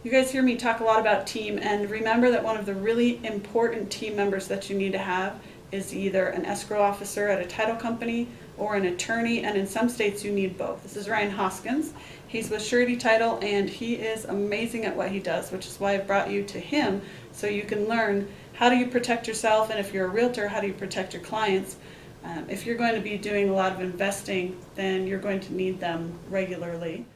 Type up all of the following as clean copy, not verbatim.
You guys hear me talk a lot about team, and remember that one of the really important team members that you need to have is either an escrow officer at a title company or an attorney, and in some states you need both. This is Ryan Hoskins. He's with Surety Title, and he is amazing at what he does, which is why I've brought you to him, so you can learn how do you protect yourself, and if you're a realtor, how do you protect your clients. If you're going to be doing a lot of investing, then you're going to need them regularly.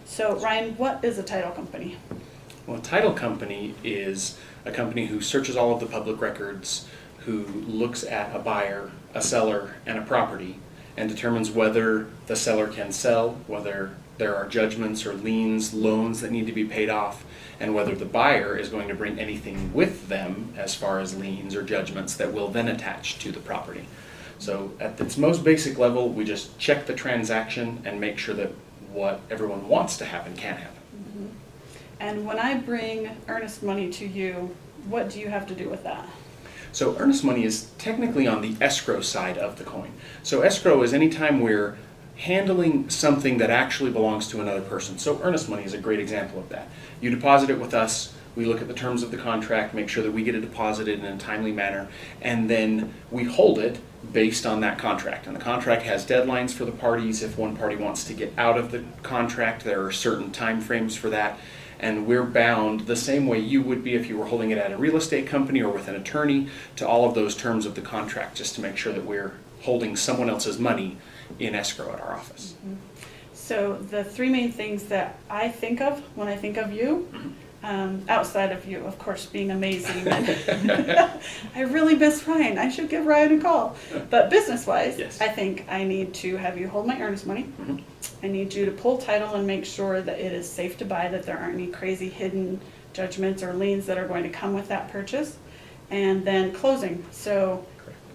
So Ryan, what is a title company? Well, a title company is a company who searches all of the public records, who looks at a buyer, a seller, and a property, and determines whether the seller can sell, whether there are judgments or liens, loans that need to be paid off, and whether the buyer is going to bring anything with them as far as liens or judgments that will then attach to the property. So at its most basic level, we just check the transaction and make sure that what everyone wants to happen can happen. Mm-hmm. And when I bring earnest money to you, what do you have to do with that? So earnest money is technically on the escrow side of the coin. So escrow is any time we're handling something that actually belongs to another person. So earnest money is a great example of that. You deposit it with us, we look at the terms of the contract, make sure that we get it deposited in a timely manner, and then we hold it based on that contract. And the contract has deadlines for the parties. If one party wants to get out of the contract, there are certain time frames for that. And we're bound the same way you would be if you were holding it at a real estate company or with an attorney to all of those terms of the contract, just to make sure that we're holding someone else's money in escrow at our office. Mm-hmm. So the three main things that I think of when I think of you, outside of you, of course, being amazing. And I really miss Ryan. I should give Ryan a call. But business-wise, yes. I think I need to have you hold my earnest money. Mm-hmm. I need you to pull title and make sure that it is safe to buy, that there aren't any crazy hidden judgments or liens that are going to come with that purchase. And then closing. So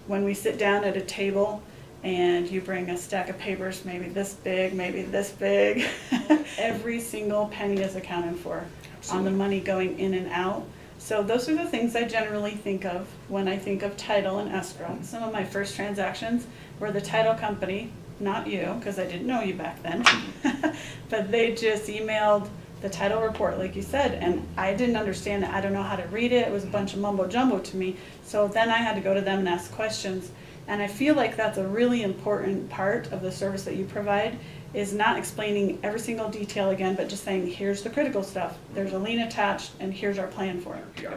when we sit down at a table and you bring a stack of papers, maybe this big, every single penny is accounted for. Absolutely. On the money going in and out. So those are the things I generally think of when I think of title and escrow. Some of my first transactions were the title company, not you, because I didn't know you back then, but they just emailed the title report, like you said, and I didn't understand it. I don't know how to read it. It was a bunch of mumbo jumbo to me. So then I had to go to them and ask questions. And I feel like that's a really important part of the service that you provide, is not explaining every single detail again, but just saying, here's the critical stuff. There's a lien attached, and here's our plan for it. PR.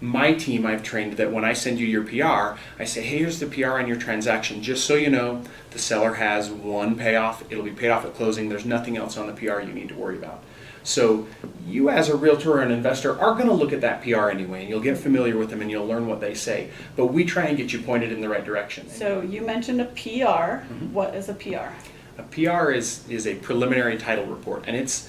My team, I've trained that when I send you your PR, I say, hey, here's the PR on your transaction. Just so you know, the seller has one payoff. It'll be paid off at closing. There's nothing else on the PR you need to worry about. So you as a realtor or an investor are going to look at that PR anyway, and you'll get familiar with them and you'll learn what they say. But we try and get you pointed in the right direction. So you mentioned a PR. Mm-hmm. What is a PR? A PR is a preliminary title report, and it's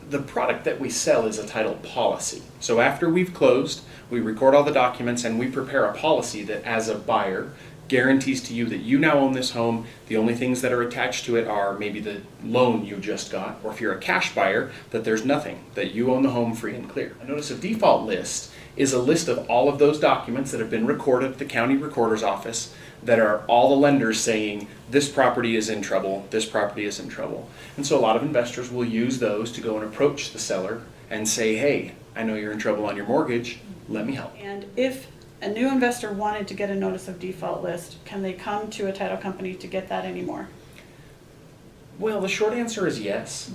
the product that we sell is a title policy. So after we've closed, we record all the documents and we prepare a policy that, as a buyer, guarantees to you that you now own this home. The only things that are attached to it are maybe the loan you just got, or if you're a cash buyer, that there's nothing, that you own the home free and clear. A notice of default list is a list of all of those documents that have been recorded at the county recorder's office that are all the lenders saying this property is in trouble, this property is in trouble. And so a lot of investors will use those to go and approach the seller and say, hey, I know you're in trouble on your mortgage, let me help. And if a new investor wanted to get a notice of default list, can they come to a title company to get that anymore? Well, the short answer is yes.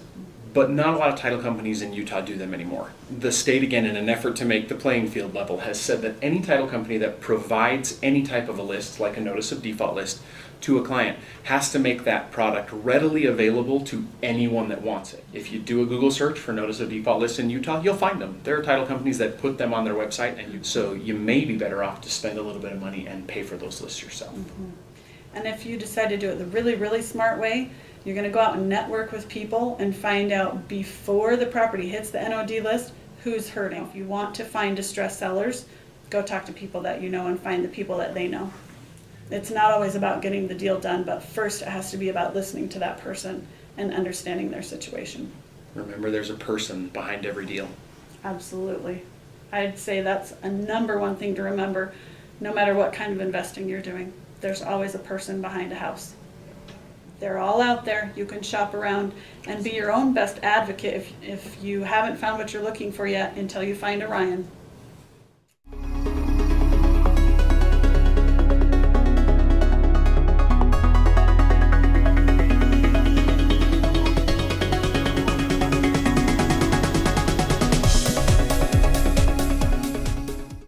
But not a lot of title companies in Utah do them anymore. The state, again, in an effort to make the playing field level, has said that any title company that provides any type of a list, like a notice of default list, to a client has to make that product readily available to anyone that wants it. If you do a Google search for notice of default list in Utah, you'll find them. There are title companies that put them on their website, and so you may be better off to spend a little bit of money and pay for those lists yourself. Mm-hmm. And if you decide to do it the really, really smart way, you're going to go out and network with people and find out before the property hits the NOD list who's hurting. If you want to find distressed sellers, go talk to people that you know and find the people that they know. It's not always about getting the deal done, but first it has to be about listening to that person and understanding their situation. Remember, there's a person behind every deal. Absolutely. I'd say that's a number one thing to remember, no matter what kind of investing you're doing. There's always a person behind a house. They're all out there. You can shop around and be your own best advocate if you haven't found what you're looking for yet until you find Orion.